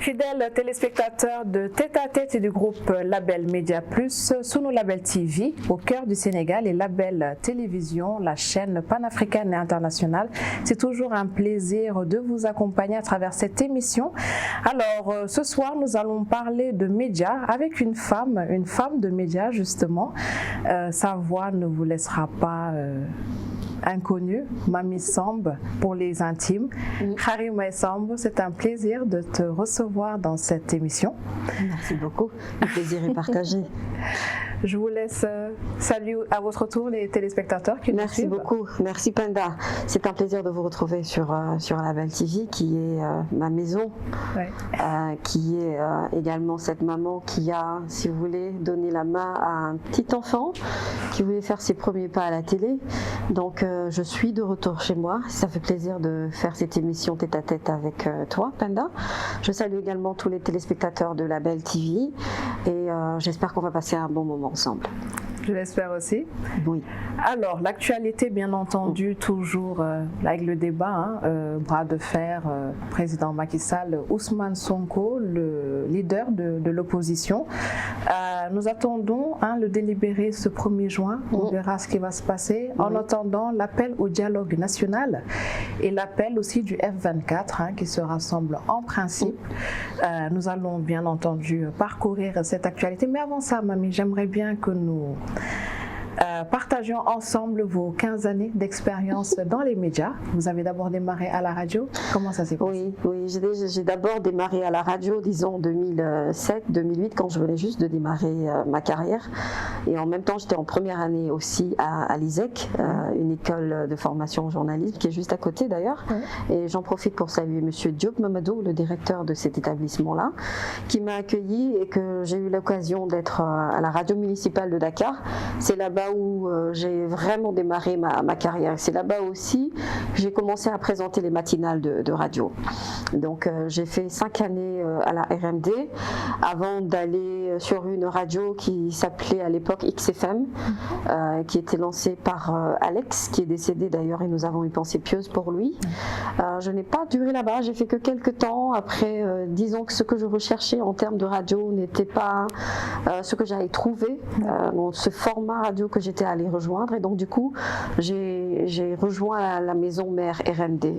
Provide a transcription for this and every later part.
Fidèles téléspectateurs de Tête à Tête et du groupe Label Média Plus, Sunu Label TV, au cœur du Sénégal et Label Télévision, la chaîne panafricaine et internationale. C'est toujours un plaisir de vous accompagner à travers cette émission. Alors, ce soir, nous allons parler de médias avec une femme de médias justement. Sa voix ne vous laissera pas inconnue, Mamy Samb pour les intimes. Harima Samb, c'est un plaisir de te recevoir dans cette émission. Merci beaucoup, le plaisir est partagé. Je vous laisse saluer à votre tour les téléspectateurs qui nous suivent. Merci beaucoup, merci Penda. C'est un plaisir de vous retrouver sur Label TV qui est ma maison, ouais. Qui est également cette maman qui a, si vous voulez, donné la main à un petit enfant qui voulait faire ses premiers pas à la télé. Donc je suis de retour chez moi. Ça fait plaisir de faire cette émission tête à tête avec toi, Penda. Je salue également tous les téléspectateurs de Label TV et j'espère qu'on va passer un bon moment ensemble. Je l'espère aussi. Oui. Alors, l'actualité, bien entendu, toujours avec le débat, bras de fer, président Macky Sall, Ousmane Sonko, le leader de l'opposition. Nous attendons le délibéré ce 1er juin. On verra ce qui va se passer. En attendant, l'appel au dialogue national et l'appel aussi du F24 qui se rassemble en principe. Nous allons bien entendu parcourir cette actualité. Mais avant ça, Mamy, j'aimerais bien que nous partageons ensemble vos 15 années d'expérience dans les médias. Vous avez d'abord démarré à la radio. Comment ça s'est passé? Oui, j'ai d'abord démarré à la radio, disons en 2007-2008, quand je venais juste de démarrer ma carrière. Et en même temps, j'étais en première année aussi à l'ISEC, une école de formation au journalisme qui est juste à côté d'ailleurs. Et j'en profite pour saluer Monsieur Diop Mamadou, le directeur de cet établissement-là, qui m'a accueilli et que j'ai eu l'occasion d'être à la radio municipale de Dakar. C'est là-bas où j'ai vraiment démarré ma carrière. C'est là-bas aussi que j'ai commencé à présenter les matinales de radio. Donc j'ai fait 5 années à la RMD avant d'aller sur une radio qui s'appelait à l'époque XFM, qui était lancée par Alex, qui est décédé d'ailleurs et nous avons une pensée pieuse pour lui. Je n'ai pas duré là-bas, j'ai fait que quelques temps. Après, disons que ce que je recherchais en termes de radio n'était pas ce que j'avais trouvé, ce format radio que j'étais allée rejoindre, et donc du coup j'ai rejoint la maison mère RMD.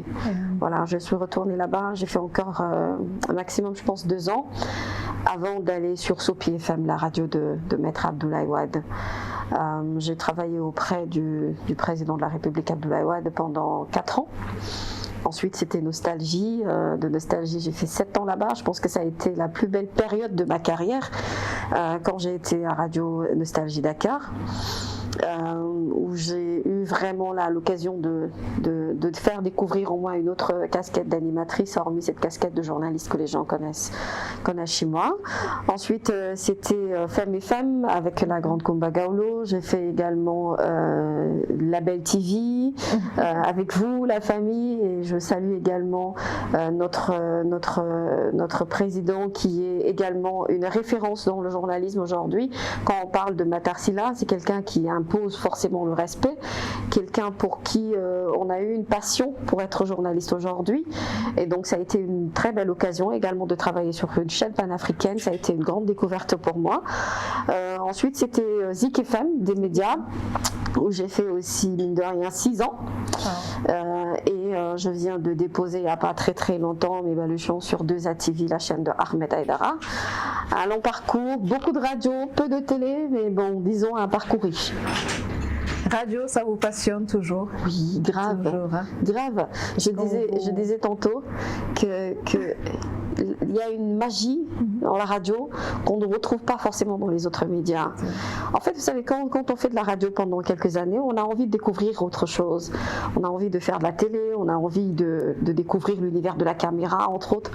Voilà, je suis retournée là-bas, j'ai fait encore un maximum, je pense, 2 ans avant d'aller sur Sopi FM, la radio de Maître Abdoulaye Wade. J'ai travaillé auprès du président de la République Abdoulaye Wade pendant 4 ans. Ensuite, c'était Nostalgie. De Nostalgie, j'ai fait 7 ans là-bas. Je pense que ça a été la plus belle période de ma carrière quand j'ai été à Radio Nostalgie Dakar. Où j'ai eu vraiment l'occasion de faire découvrir au moins une autre casquette d'animatrice, hormis cette casquette de journaliste que les gens connaissent chez moi. Ensuite, c'était Femmes et Femmes avec la grande Kumba Gawlo. J'ai fait également Label TV avec vous, la famille, et je salue également notre président qui est également une référence dans le journalisme aujourd'hui. Quand on parle de Matar Sylla, c'est quelqu'un qui impose forcément le respect, quelqu'un pour qui on a eu une passion pour être journaliste aujourd'hui, et donc ça a été une très belle occasion également de travailler sur une chaîne panafricaine. Ça a été une grande découverte pour moi. Ensuite, c'était Zik FM des médias, où j'ai fait aussi, mine de rien, 6 ans. Et je viens de déposer il n'y a pas très longtemps mes baluchons sur 2ATV, la chaîne de Ahmed Aïdara. Un long parcours, beaucoup de radio, peu de télé, mais bon, disons un parcours riche. Radio, ça vous passionne toujours? Oui, grave. Toujours, grave. Je disais tantôt que il y a une magie dans la radio qu'on ne retrouve pas forcément dans les autres médias. En fait, vous savez, quand on fait de la radio pendant quelques années, on a envie de découvrir autre chose. On a envie de faire de la télé, on a envie de découvrir l'univers de la caméra, entre autres.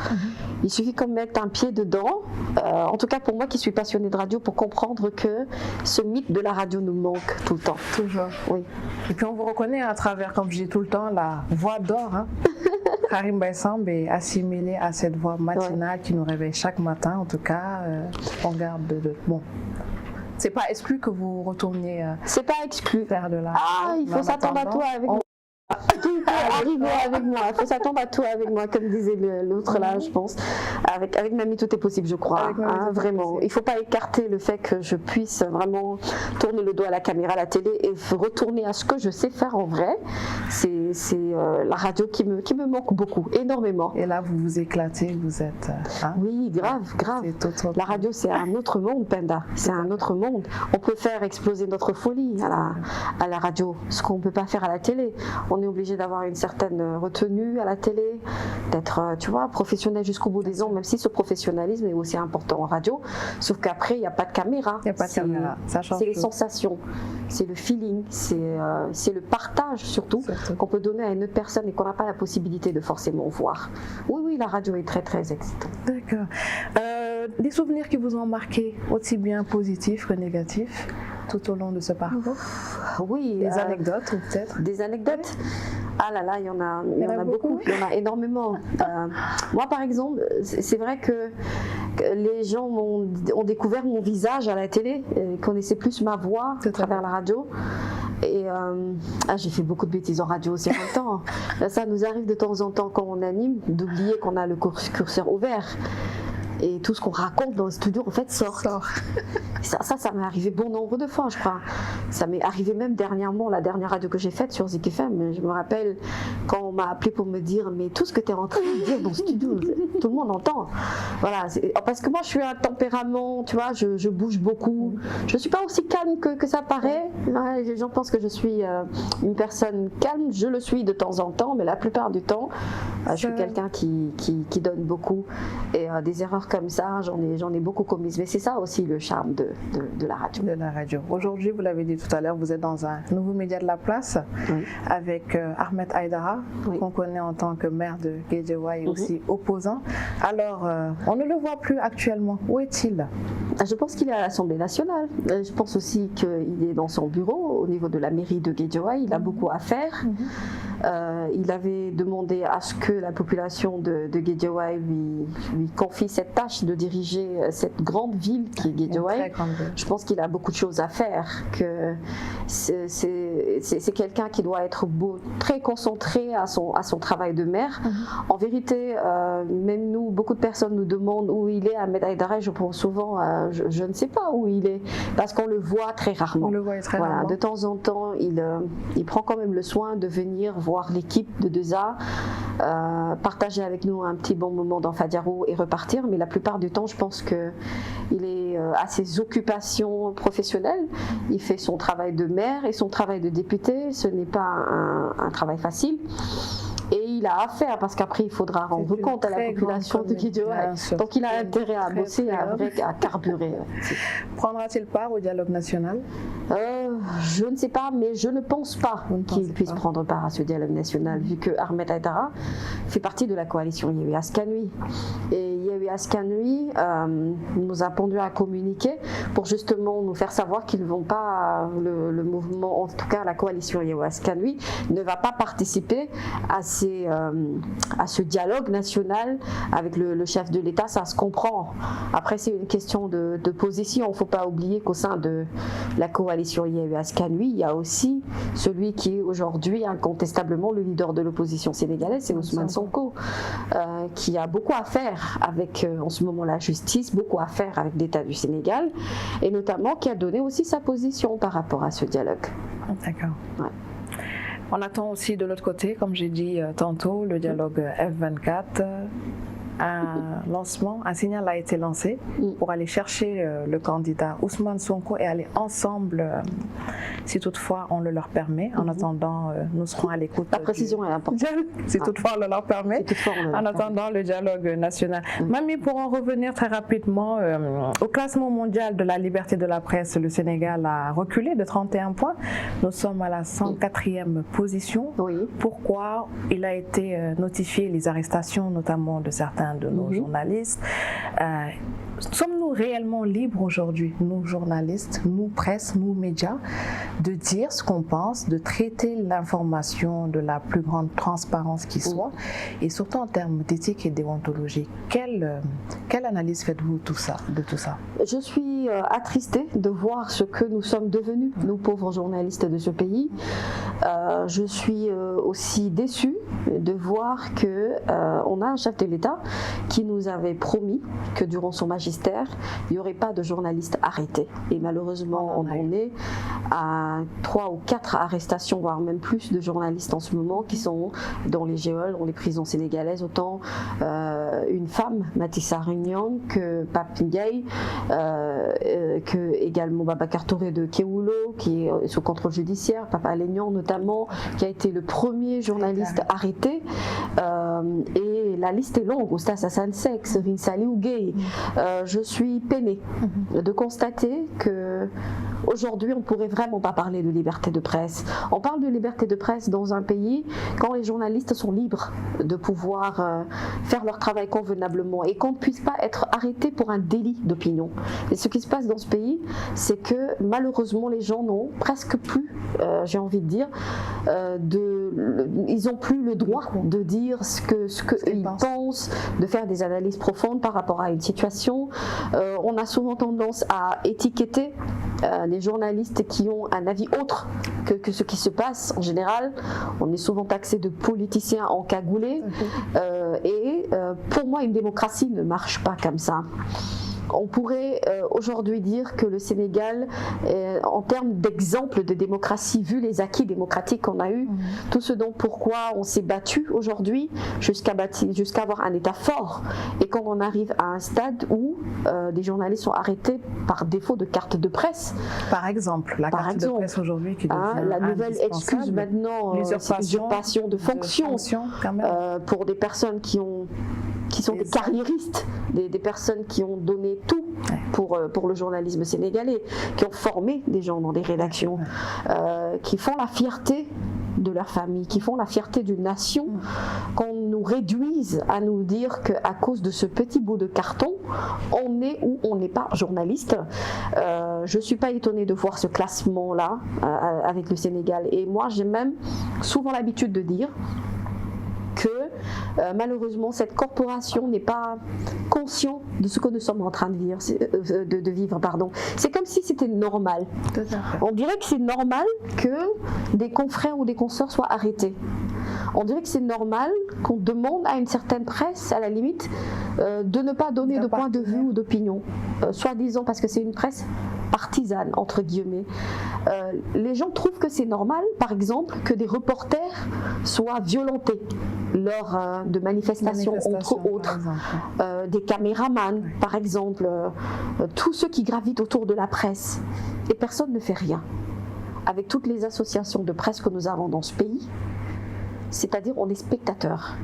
Il suffit qu'on mette un pied dedans, en tout cas pour moi qui suis passionnée de radio, pour comprendre que ce mythe de la radio nous manque tout le temps. Toujours. Oui. Et puis on vous reconnaît à travers, comme je dis tout le temps, la voix d'or. Harima Samb est assimilée à cette voix matinale qui nous réveille chaque matin. En tout cas, on garde bon. C'est pas exclu que vous retourniez. C'est pas exclu. Faire de la. Il faut s'attendre à toi avec Tout peut arriver avec moi. Il faut s'attendre à tout avec moi, comme disait l'autre là, je pense. Avec Mamie, tout est possible, je crois. Vraiment. Il ne faut pas écarter le fait que je puisse vraiment tourner le dos à la caméra, à la télé et retourner à ce que je sais faire en vrai. C'est la radio qui me manque beaucoup, énormément. Et là, vous vous éclatez, vous êtes... Oui, grave. La radio, c'est un autre monde, Penda. C'est un autre monde. On peut faire exploser notre folie à la radio, ce qu'on ne peut pas faire à la télé. On est obligé d'avoir une certaine retenue à la télé, d'être, tu vois, professionnel jusqu'au bout des ongles, même si ce professionnalisme est aussi important en radio. Sauf qu'après, il n'y a pas de caméra. Il n'y a pas de caméra. Ça change. C'est les sensations, c'est le feeling, c'est le partage surtout qu'on peut donner à une autre personne et qu'on n'a pas la possibilité de forcément voir. Oui, la radio est très très excitante. D'accord. Des souvenirs qui vous ont marqué, aussi bien positifs que négatifs, tout au long de ce parcours? Oui. Des anecdotes ou peut-être? Des anecdotes? Ah là là, il y en a beaucoup, il y en a énormément. Moi par exemple, c'est vrai que les gens ont découvert mon visage à la télé, connaissaient plus ma voix à travers la radio. Et j'ai fait beaucoup de bêtises en radio aussi en même temps. Ça nous arrive de temps en temps quand on anime d'oublier qu'on a le curseur ouvert. Et tout ce qu'on raconte dans le studio en fait sort. Ça m'est arrivé bon nombre de fois, je crois. Ça m'est arrivé même dernièrement, la dernière radio que j'ai faite sur Zik FM. Je me rappelle quand on m'a appelé pour me dire mais tout ce que tu es en train de dire dans le studio, tout le monde entend. Voilà, parce que moi je suis un tempérament, tu vois, je bouge beaucoup. Je suis pas aussi calme que ça paraît. Les gens pensent que je suis une personne calme. Je le suis de temps en temps, mais la plupart du temps, je suis quelqu'un qui donne beaucoup. Et des erreurs comme ça, j'en ai beaucoup commises. Mais c'est ça aussi le charme de la radio. De la radio. Aujourd'hui, vous l'avez dit tout à l'heure, vous êtes dans un nouveau média de la place avec Ahmed Aïdara, qu'on connaît en tant que maire de Guédiawaye et aussi opposant. Alors, on ne le voit plus actuellement. Où est-il? Je pense qu'il est à l'Assemblée nationale. Je pense aussi qu'il est dans son bureau au niveau de la mairie de Guédiawaye. Il a beaucoup à faire. Il avait demandé à ce que la population de Guédiawaye lui confie cette tâche de diriger cette grande ville qui est Guédiawaye. Je pense qu'il a beaucoup de choses à faire, que c'est quelqu'un qui doit être très concentré à son travail de maire. En vérité, même nous, beaucoup de personnes nous demandent où il est, Ahmed Aïdara. Je pense souvent, je ne sais pas où il est, parce qu'on le voit très rarement. On le voit très rarement. De temps en temps, il prend quand même le soin de venir voir l'équipe de 2A, partager avec nous un petit bon moment dans Fadiarou et repartir. Mais la plupart du temps, je pense qu'il est à ses occupations professionnelles. Il fait son travail de maire et son travail de député. Ce n'est pas un travail facile. Et il a à faire parce qu'après il faudra rendre compte à la population de Guédiawaye. Donc il a intérêt à bosser, à carburer. Prendra-t-il part au dialogue national? Je ne sais pas, mais je ne pense pas qu'il puisse prendre part à ce dialogue national, vu que Ahmed Aïdara fait partie de la coalition Yewwi Askan Wi. Et Yewwi Askan Wi nous a pondu à communiquer pour justement nous faire savoir qu'ils ne vont pas, le mouvement, en tout cas la coalition Yewwi Askan Wi, ne va pas participer à ce dialogue national avec le chef de l'État. Ça se comprend. Après, c'est une question de position. Il ne faut pas oublier qu'au sein de la coalition Yewwi Askan Wi, il y a aussi celui qui est aujourd'hui incontestablement le leader de l'opposition sénégalaise, c'est Ousmane Sonko, qui a beaucoup à faire avec, en ce moment, la justice, beaucoup à faire avec l'État du Sénégal, et notamment qui a donné aussi sa position par rapport à ce dialogue. D'accord. Ouais. On attend aussi de l'autre côté, comme j'ai dit tantôt, le dialogue F24. Un signal a été lancé pour aller chercher le candidat Ousmane Sonko et aller ensemble, si toutefois on le leur permet. En attendant, nous serons à l'écoute. La précision est importante. Si toutefois on le leur permet. En attendant le dialogue national. Mamie, pour en revenir très rapidement, au classement mondial de la liberté de la presse, le Sénégal a reculé de 31 points. Nous sommes à la 104e position. Pourquoi il a été notifié les arrestations, notamment de certains de nos journalistes? Sommes-nous réellement libres aujourd'hui, nous journalistes, nous presse, nous médias, de dire ce qu'on pense, de traiter l'information de la plus grande transparence qui soit, et surtout en termes d'éthique et déontologie? Quelle analyse faites-vous de tout ça? Je suis attristée de voir ce que nous sommes devenus, nous pauvres journalistes de ce pays. Je suis aussi déçue de voir que on a un chef de l'État qui nous avait promis que durant son magistère, il n'y aurait pas de journalistes arrêtés. Et malheureusement, on en est à 3 ou 4 arrestations, voire même plus de journalistes en ce moment qui sont dans les geôles, dans les prisons sénégalaises. Autant une femme, Matissa Rignan, que Pape Ndiaye, que également Babacar Touré de Kewoulo, qui est sous contrôle judiciaire, Papa Alignan notamment, qui a été le premier journaliste arrêté. Et la liste est longue, Oustaz Hassan Seck, Serine Saliou Gueye. Je suis peinée de constater que aujourd'hui, on ne pourrait vraiment pas parler de liberté de presse. On parle de liberté de presse dans un pays quand les journalistes sont libres de pouvoir faire leur travail convenablement et qu'on ne puisse pas être arrêté pour un délit d'opinion. Et ce qui se passe dans ce pays, c'est que malheureusement, les gens n'ont presque plus, j'ai envie de dire, ils n'ont plus le droit de dire ce qu'ils pensent, de faire des analyses profondes par rapport à une situation. On a souvent tendance à étiqueter les journalistes qui ont un avis autre que ce qui se passe en général. On est souvent taxé de politiciens encagoulés. Pour moi, une démocratie ne marche pas comme ça. On pourrait aujourd'hui dire que le Sénégal, en termes d'exemple de démocratie, vu les acquis démocratiques qu'on a eus, tout ce dont pourquoi on s'est battu aujourd'hui, jusqu'à avoir un État fort, et quand on arrive à un stade où des journalistes sont arrêtés par défaut de carte de presse. Par exemple, la carte de presse aujourd'hui qui devient la nouvelle excuse maintenant, l'usurpation de fonction pour des personnes qui sont des carriéristes, des personnes qui ont donné tout pour le journalisme sénégalais, qui ont formé des gens dans des rédactions, qui font la fierté de leur famille, qui font la fierté d'une nation, qu'on nous réduise à nous dire qu'à cause de ce petit bout de carton, on est ou on n'est pas journaliste. Je ne suis pas étonnée de voir ce classement-là avec le Sénégal. Et moi, j'ai même souvent l'habitude de dire que malheureusement cette corporation n'est pas consciente de ce que nous sommes en train de vivre. C'est comme si c'était normal. On dirait que c'est normal que des confrères ou des consoeurs soient arrêtés. On dirait que c'est normal qu'on demande à une certaine presse, à la limite, de ne pas donner de point de vue ou d'opinion, soi-disant parce que c'est une presse partisane, entre guillemets. Les gens trouvent que c'est normal, par exemple, que des reporters soient violentés lors de manifestations entre autres, des caméramans, par exemple, tous ceux qui gravitent autour de la presse, et personne ne fait rien. Avec toutes les associations de presse que nous avons dans ce pays, c'est-à-dire on est spectateurs.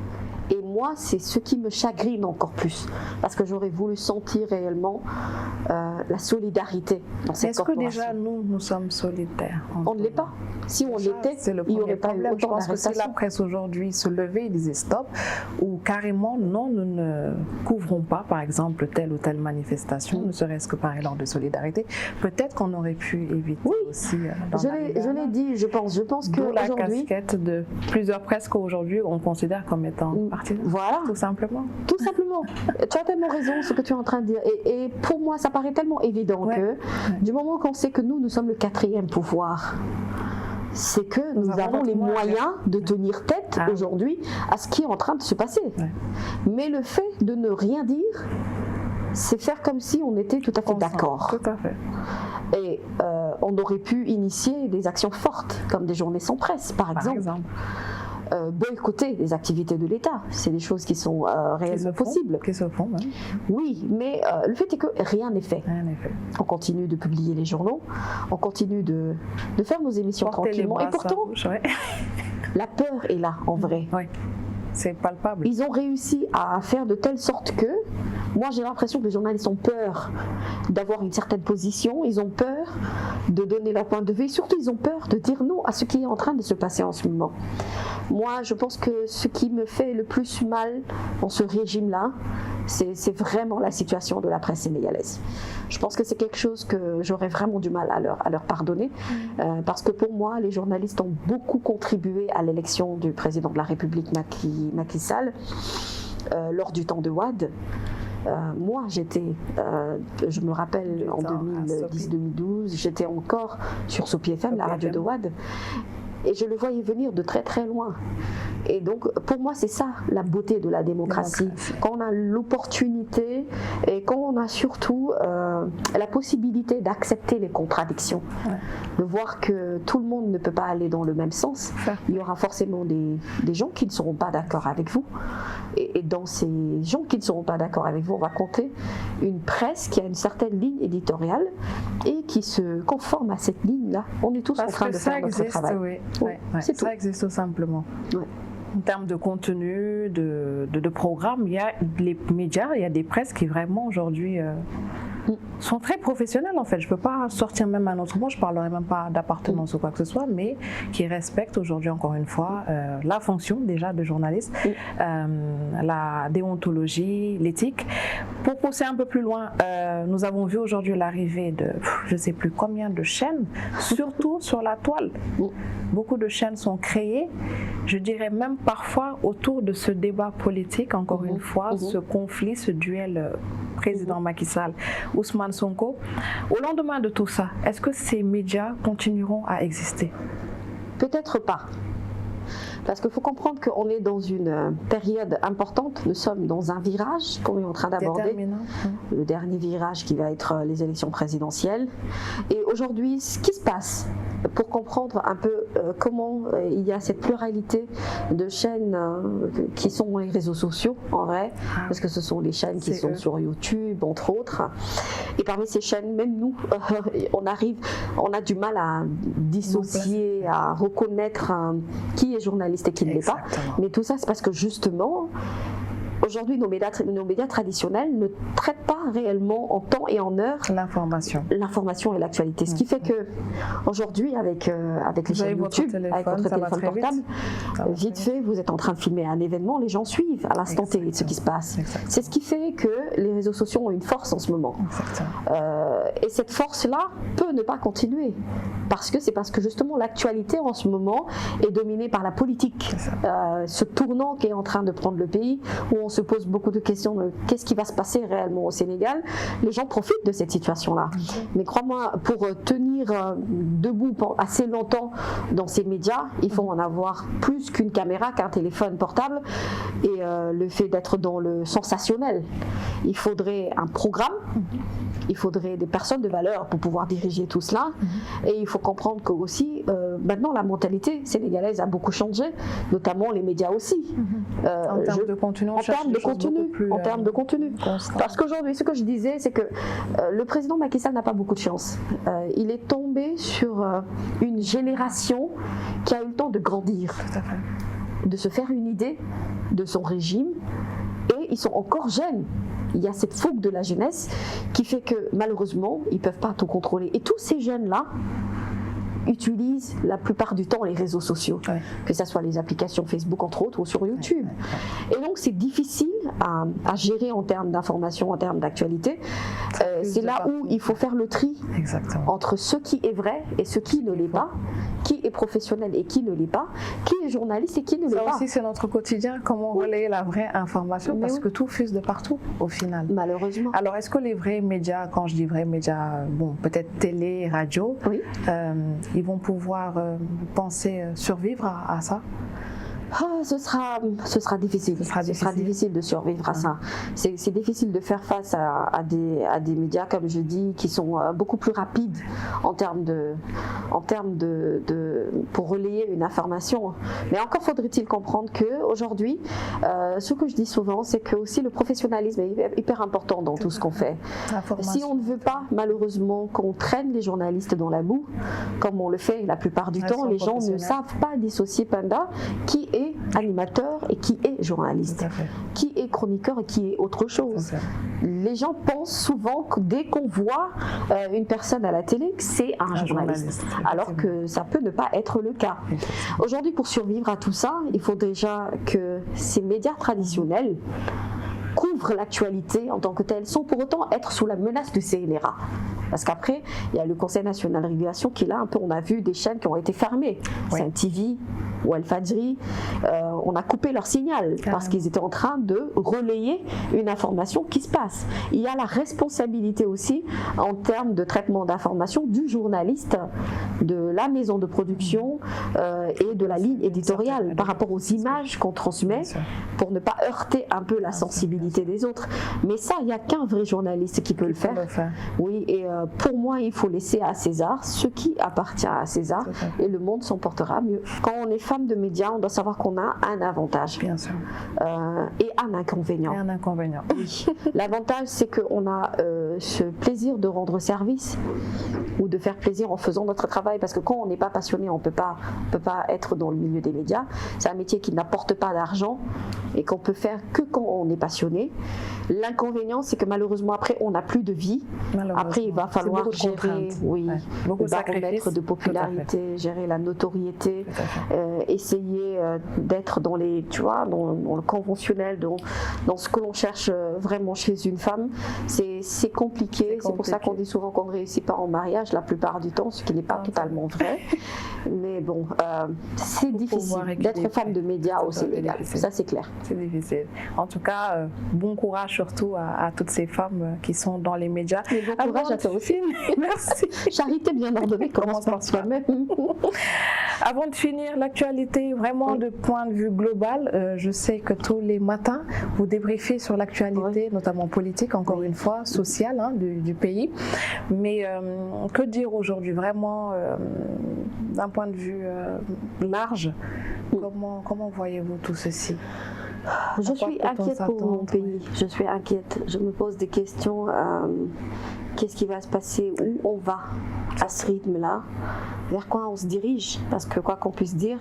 Et moi, c'est ce qui me chagrine encore plus, parce que j'aurais voulu sentir réellement la solidarité dans cette corporation. Est-ce que déjà nous sommes solidaires? On ne l'est pas. Si on l'était, il n'y aurait pas eu autant d'arrestations. Je pense que si la presse aujourd'hui se levait et disait stop, ou carrément non, nous ne couvrons pas, par exemple, telle ou telle manifestation, ne serait-ce que par élan de solidarité, peut-être qu'on aurait pu éviter aussi. Je l'ai dit, je pense que la casquette de plusieurs presses qu'aujourd'hui on considère comme étant voilà, tout simplement. Tout simplement. Tu as tellement raison ce que tu es en train de dire. Et pour moi, ça paraît tellement évident que du moment qu'on sait que nous sommes le 4e pouvoir, c'est que nous avons les moyens de tenir tête aujourd'hui à ce qui est en train de se passer. Mais le fait de ne rien dire, c'est faire comme si on était tout à fait d'accord. Tout à fait. Et on aurait pu initier des actions fortes, comme des journées sans presse, par exemple. Boycotter les activités de l'État, c'est des choses qui sont réellement possibles. Qui se font, même. Oui, mais le fait est que rien n'est fait. On continue de publier les journaux, on continue de faire nos émissions tranquillement. Et pourtant, la peur est là, en vrai. Oui. C'est palpable. Ils ont réussi à faire de telle sorte que, moi j'ai l'impression que les journalistes ont peur d'avoir une certaine position, ils ont peur de donner leur point de vue, et surtout ils ont peur de dire non à ce qui est en train de se passer en ce moment. Moi je pense que ce qui me fait le plus mal dans ce régime-là, c'est vraiment la situation de la presse sénégalaise. Je pense que c'est quelque chose que j'aurais vraiment du mal à leur pardonner, parce que pour moi, les journalistes ont beaucoup contribué à l'élection du président de la République Macky Sall lors du temps de Wade. Moi, je me rappelle en 2010-2012, j'étais encore sur Sopi FM, la radio de Wade, et je le voyais venir de très très loin. Et donc, pour moi, c'est ça la beauté de la démocratie. Quand on a l'opportunité et quand on a surtout la possibilité d'accepter les contradictions, de voir que tout le monde ne peut pas aller dans le même sens. Il y aura forcément des gens qui ne seront pas d'accord avec vous. Et dans ces gens qui ne seront pas d'accord avec vous, on va compter une presse qui a une certaine ligne éditoriale et qui se conforme à cette ligne-là. On est tous en train de faire notre travail. Ça existe tout simplement. En termes de contenu, de programme, il y a les médias, il y a des presses qui vraiment aujourd'hui sont très professionnels en fait. Je ne peux pas sortir même un autre mot, je ne parlerai même pas d'appartenance ou quoi que ce soit, mais qui respectent aujourd'hui encore une fois la fonction déjà de journaliste, la déontologie, l'éthique. Pour pousser un peu plus loin, nous avons vu aujourd'hui l'arrivée de je ne sais plus combien de chaînes, surtout sur la toile. Beaucoup de chaînes sont créées, je dirais même parfois autour de ce débat politique, encore une fois, ce conflit, ce duel président Macky Sall, Ousmane Sonko. Au lendemain de tout ça, est-ce que ces médias continueront à exister? Peut-être pas. Parce qu'il faut comprendre qu'on est dans une période importante, nous sommes dans un virage qu'on est en train d'aborder, le dernier virage qui va être les élections présidentielles. Et aujourd'hui, ce qui se passe, pour comprendre un peu comment il y a cette pluralité de chaînes qui sont les réseaux sociaux en vrai, parce que ce sont les chaînes qui sont sur YouTube, entre autres. Et parmi ces chaînes, même nous, on a du mal à dissocier, à reconnaître qui est journaliste et qui ne l'est pas. Mais tout ça, c'est parce que justement, aujourd'hui, nos médias traditionnels ne traitent pas réellement en temps et en heure l'information et l'actualité. Ce qui fait que aujourd'hui, avec les chaînes YouTube, avec votre téléphone portable, vite fait, vous êtes en train de filmer un événement, les gens suivent à l'instant T ce qui se passe. C'est ce qui fait que les réseaux sociaux ont une force en ce moment. Et cette force-là peut ne pas continuer. Parce que justement l'actualité en ce moment est dominée par la politique. Ce tournant qui est en train de prendre le pays, où on se pose beaucoup de questions de qu'est-ce qui va se passer réellement au Sénégal, les gens profitent de cette situation-là. Mais crois-moi, pour tenir debout assez longtemps dans ces médias, il faut en avoir plus qu'une caméra, qu'un téléphone portable, et le fait d'être dans le sensationnel. Il faudrait un programme, il faudrait des personnes de valeur pour pouvoir diriger tout cela, et il faut comprendre que aussi maintenant la mentalité sénégalaise a beaucoup changé, notamment les médias aussi. En termes de contenu, en termes de contenu. Parce qu'aujourd'hui, ce que je disais, c'est que le président Macky Sall n'a pas beaucoup de chance. Il est tombé sur une génération qui a eu le temps de grandir, de se faire une idée de son régime, et ils sont encore jeunes. Il y a cette fougue de la jeunesse qui fait que malheureusement, ils ne peuvent pas tout contrôler. Et tous ces jeunes-là utilisent la plupart du temps les réseaux sociaux, que ce soit les applications Facebook entre autres ou sur YouTube. Et donc c'est difficile à gérer en termes d'information, en termes d'actualité. C'est là où il faut faire le tri entre ce qui est vrai et ce qui ne l'est pas, qui est professionnel et qui ne l'est pas, qui est journaliste et qui ne l'est pas. Ça aussi c'est notre quotidien, comment relayer la vraie information, parce que tout fuse de partout au final. Malheureusement. Alors est-ce que les vrais médias, quand je dis vrais médias, bon peut-être télé, radio, ils vont pouvoir penser survivre à ça? Ce sera difficile. Ce sera difficile de survivre à ça. C'est difficile de faire face à des médias, comme je dis, qui sont beaucoup plus rapides en termes de pour relayer une information. Mais encore faudrait-il comprendre que aujourd'hui, ce que je dis souvent, c'est que aussi le professionnalisme est hyper important dans tout ce qu'on fait. Si on ne veut pas, malheureusement, qu'on traîne les journalistes dans la boue, comme on le fait la plupart du temps, les gens ne savent pas dissocier qui est animateur et qui est journaliste, qui est chroniqueur et qui est autre chose. Les gens pensent souvent que dès qu'on voit une personne à la télé, c'est un journaliste, alors que ça peut ne pas être le cas. Aujourd'hui, pour survivre à tout ça, il faut déjà que ces médias traditionnels couvrent l'actualité en tant que telle, sans pour autant être sous la menace du CNRA. Parce qu'après, il y a le Conseil national de régulation qui est là, un peu, on a vu des chaînes qui ont été fermées. Oui. Sen TV ou Al Fajri, on a coupé leur signal parce qu'ils étaient en train de relayer une information qui se passe. Il y a la responsabilité aussi en termes de traitement d'information du journaliste, de la maison de production et de la ligne éditoriale par rapport aux images qu'on transmet pour ne pas heurter un peu la sensibilité des autres. Mais ça, il n'y a qu'un vrai journaliste qui peut le faire. Oui, et pour moi, il faut laisser à César ce qui appartient à César et le monde s'en portera mieux. Quand on est femme de médias, on doit savoir qu'on a un avantage. Bien sûr. Et un inconvénient. Et un inconvénient. Oui. L'avantage, c'est qu'on a ce plaisir de rendre service ou de faire plaisir en faisant notre travail, parce que quand on n'est pas passionné, on ne peut pas être dans le milieu des médias. C'est un métier qui n'apporte pas d'argent et qu'on peut faire que quand on est passionné. L'inconvénient, c'est que malheureusement, après, on n'a plus de vie. Après, il va falloir gérer le baromètre de popularité, gérer la notoriété, essayer d'être dans les, tu vois, dans le conventionnel, dans ce que l'on cherche vraiment chez une femme. C'est compliqué. C'est pour ça qu'on dit souvent qu'on ne réussit pas en mariage la plupart du temps, ce qui n'est pas totalement vrai. Mais bon, c'est difficile d'être femme de médias au Sénégal. Ça, c'est clair. C'est difficile. En tout cas, bon courage surtout à toutes ces femmes qui sont dans les médias. Mais bon courage à toi aussi. Merci. Charité bien ordonnée commence par soi-même. Avant de finir l'actualité, vraiment de point de vue global, je sais que tous les matins, vous débriefez sur l'actualité, notamment politique, encore une fois, sociale du pays. Mais que dire aujourd'hui, vraiment, d'un point de vue large, comment voyez-vous tout ceci ? Je suis inquiète pour mon pays, je suis inquiète. Je me pose des questions. Qu'est-ce qui va se passer? Où on va à ce rythme-là? Vers quoi on se dirige? Parce que quoi qu'on puisse dire,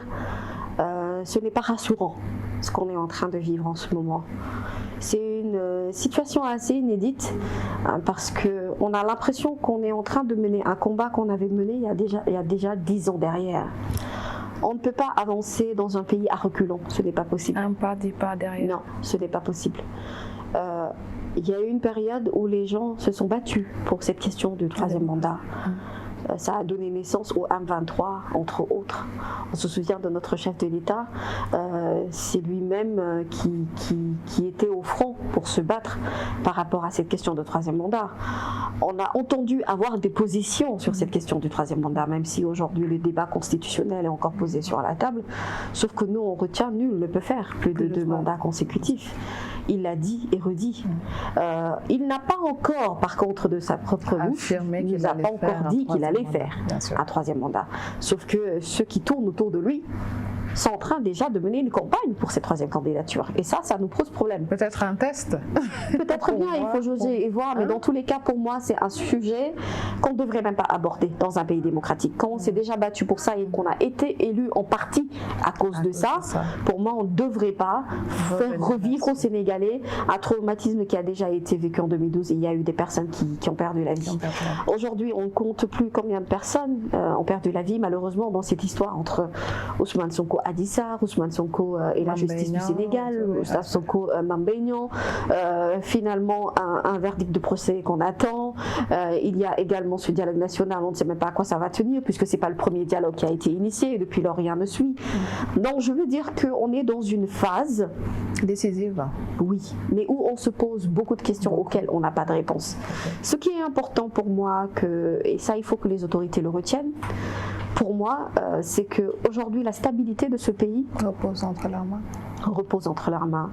ce n'est pas rassurant ce qu'on est en train de vivre en ce moment. C'est une situation assez inédite parce qu'on a l'impression qu'on est en train de mener un combat qu'on avait mené il y a déjà 10 ans derrière. On ne peut pas avancer dans un pays à reculons, ce n'est pas possible. Un pas, 10 pas derrière. Non, ce n'est pas possible. Il y a eu une période où les gens se sont battus pour cette question du troisième mandat. Ça a donné naissance au M23, entre autres. On se souvient de notre chef de l'État, c'est lui-même qui était au front pour se battre par rapport à cette question de troisième mandat. On a entendu avoir des positions sur cette question du troisième mandat, même si aujourd'hui le débat constitutionnel est encore posé sur la table, sauf que nous on retient, nul ne peut faire plus de 2 mandats consécutifs. Il l'a dit et redit. Il n'a pas encore, par contre, de sa propre bouche, il n'a pas encore dit qu'il allait faire un troisième mandat. Sauf que ceux qui tournent autour de lui sont en train déjà de mener une campagne pour cette troisième candidature. Et ça nous pose problème. Peut-être un test. Peut-être bien, il faut jauger et voir, mais dans tous les cas, pour moi, c'est un sujet qu'on ne devrait même pas aborder dans un pays démocratique. Quand on s'est déjà battu pour ça et qu'on a été élu en partie à cause de ça, pour moi, on ne devrait pas faire revivre aux Sénégalais un traumatisme qui a déjà été vécu en 2012 et il y a eu des personnes qui ont perdu la vie. Aujourd'hui, on ne compte plus combien de personnes ont perdu la vie, malheureusement, dans cette histoire entre Ousmane Sonko Adissar, Ousmane Sonko et la justice du Sénégal, Ousmane Sonko Mambéignan, finalement un verdict de procès qu'on attend. Il y a également ce dialogue national, on ne sait même pas à quoi ça va tenir puisque c'est pas le premier dialogue qui a été initié et depuis lors rien ne suit. Donc je veux dire qu'on est dans une phase décisive. Oui, mais où on se pose beaucoup de questions auxquelles on n'a pas de réponse. Ce qui est important pour moi, et ça il faut que les autorités le retiennent, pour moi, c'est qu'aujourd'hui, la stabilité de ce pays repose entre leurs mains. Repose entre leurs mains.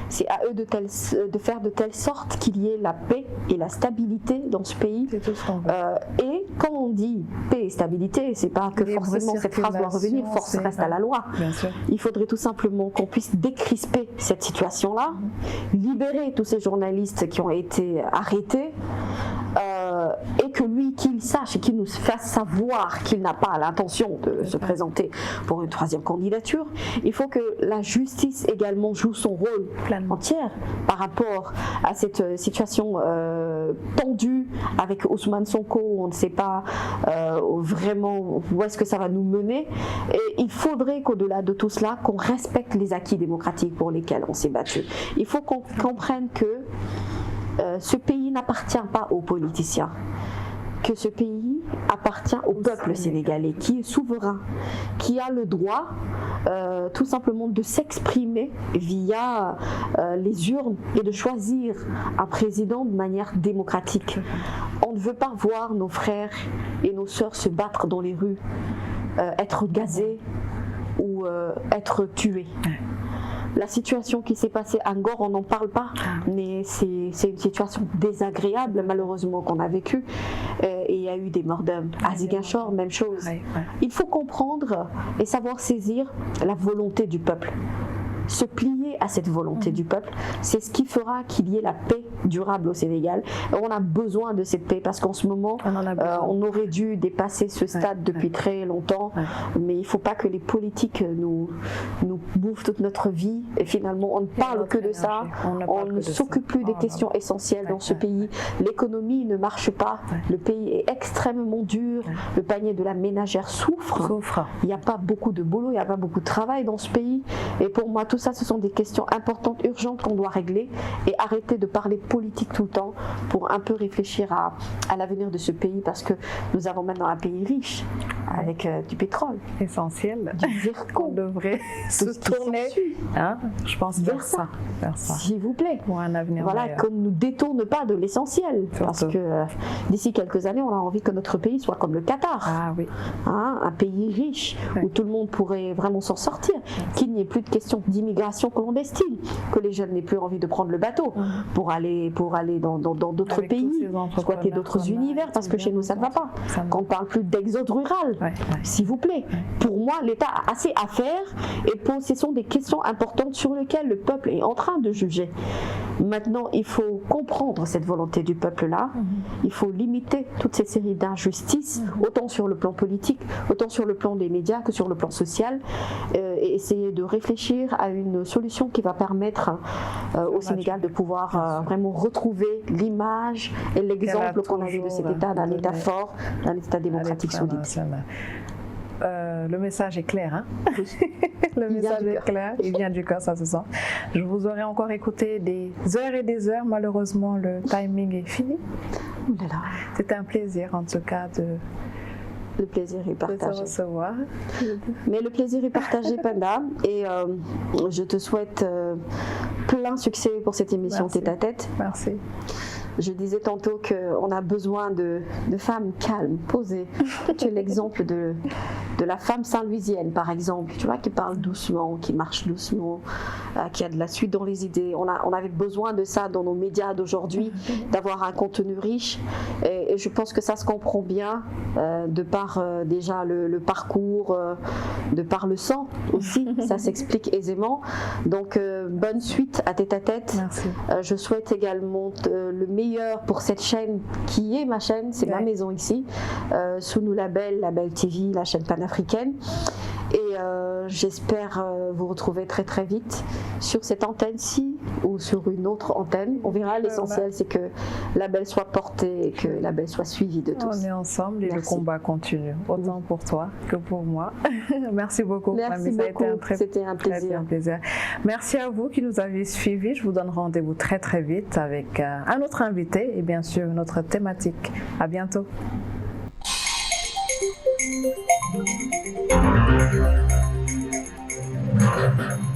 C'est à eux de faire de telle sorte qu'il y ait la paix et la stabilité dans ce pays. C'est tout ce qu'on veut. Et quand on dit paix et stabilité, c'est pas que forcément cette phrase doit revenir, force reste à la loi. Bien sûr. Il faudrait tout simplement qu'on puisse décrisper cette situation-là, libérer tous ces journalistes qui ont été arrêtés, et que lui, qu'il sache et qu'il nous fasse savoir qu'il n'a pas l'intention de se présenter pour une troisième candidature. Il faut que la justice également joue son rôle entier par rapport à cette situation tendue avec Ousmane Sonko. On ne sait pas vraiment où est-ce que ça va nous mener. Et il faudrait qu'au-delà de tout cela, qu'on respecte les acquis démocratiques pour lesquels on s'est battu. Il faut qu'on comprenne que ce pays n'appartient pas aux politiciens, que ce pays appartient au peuple sénégalais, qui est souverain, qui a le droit tout simplement de s'exprimer via les urnes et de choisir un président de manière démocratique. On ne veut pas voir nos frères et nos sœurs se battre dans les rues, être gazés ou être tués. La situation qui s'est passée à Ngor, on n'en parle pas, mais c'est une situation désagréable malheureusement qu'on a vécue. Et il y a eu des morts d'hommes. À Ziguinchor, même chose. Il faut comprendre et savoir saisir la volonté du peuple. Se plier à cette volonté du peuple, c'est ce qui fera qu'il y ait la paix durable au Sénégal. On a besoin de cette paix parce qu'en ce moment, on aurait dû dépasser ce stade depuis très longtemps, mais il ne faut pas que les politiques nous bouffent toute notre vie et finalement on ne parle que de ça, on ne s'occupe plus des questions essentielles dans ce pays. L'économie ne marche pas, le pays est extrêmement dur, le panier de la ménagère souffre. Il n'y a pas beaucoup de boulot, il n'y a pas beaucoup de travail dans ce pays et pour moi tout ça, ce sont des questions importantes, urgentes qu'on doit régler et arrêter de parler politique tout le temps pour un peu réfléchir à l'avenir de ce pays parce que nous avons maintenant un pays riche avec du pétrole. Essentiel. Du zircon. On devrait se tourner, je pense, vers ça. S'il vous plaît. Pour un avenir meilleur. Qu'on ne nous détourne pas de l'essentiel. Parce que d'ici quelques années, on a envie que notre pays soit comme le Qatar. Un pays riche où tout le monde pourrait vraiment s'en sortir. Qu'il n'y ait plus de questions d'immigration clandestine, que les jeunes n'aient plus envie de prendre le bateau pour aller dans d'autres pays, squatter d'autres univers, parce que chez nous ça ne va pas. Qu'on ne parle plus d'exode rural, s'il vous plaît. Pour moi, l'État a assez à faire et ce sont des questions importantes sur lesquelles le peuple est en train de juger. Maintenant, il faut comprendre cette volonté du peuple-là. Il faut limiter toutes ces séries d'injustices, autant sur le plan politique, autant sur le plan des médias que sur le plan social, et essayer de réfléchir à une solution qui va permettre au Sénégal de pouvoir vraiment retrouver l'image et l'exemple qu'on a vu de cet État, d'un État fort, d'un État démocratique solide. Le message est clair, Le message est clair, il vient du cœur, ça se sent. Je vous aurais encore écouté des heures et des heures, malheureusement le timing est fini. C'était un plaisir en tout cas le plaisir est partagé. De te recevoir. Mais le plaisir est partagé, Penda, et je te souhaite plein succès pour cette émission Tête à Tête. Merci. Je disais tantôt qu'on a besoin de femmes calmes, posées. Tu es l'exemple de la femme saint-louisienne, par exemple, tu vois, qui parle doucement, qui marche doucement, qui a de la suite dans les idées. On avait besoin de ça dans nos médias d'aujourd'hui, d'avoir un contenu riche. Et je pense que ça se comprend bien de par déjà le parcours, de par le sang aussi. Ça s'explique aisément. Donc, bonne suite à Tête à Tête. Merci. Je souhaite également le meilleur pour cette chaîne qui est ma chaîne, c'est ma maison ici, sous nos labels, Label TV, la chaîne panafricaine. Et j'espère vous retrouver très très vite sur cette antenne-ci ou sur une autre antenne. On verra, l'essentiel c'est que Label soit porté et que Label soit suivi de tous. On est ensemble et le combat continue, autant pour toi que pour moi. Merci beaucoup. Merci beaucoup, c'était un plaisir. Merci à vous qui nous avez suivis. Je vous donne rendez-vous très très vite avec un autre invité et bien sûr une autre thématique. À bientôt. Thank you.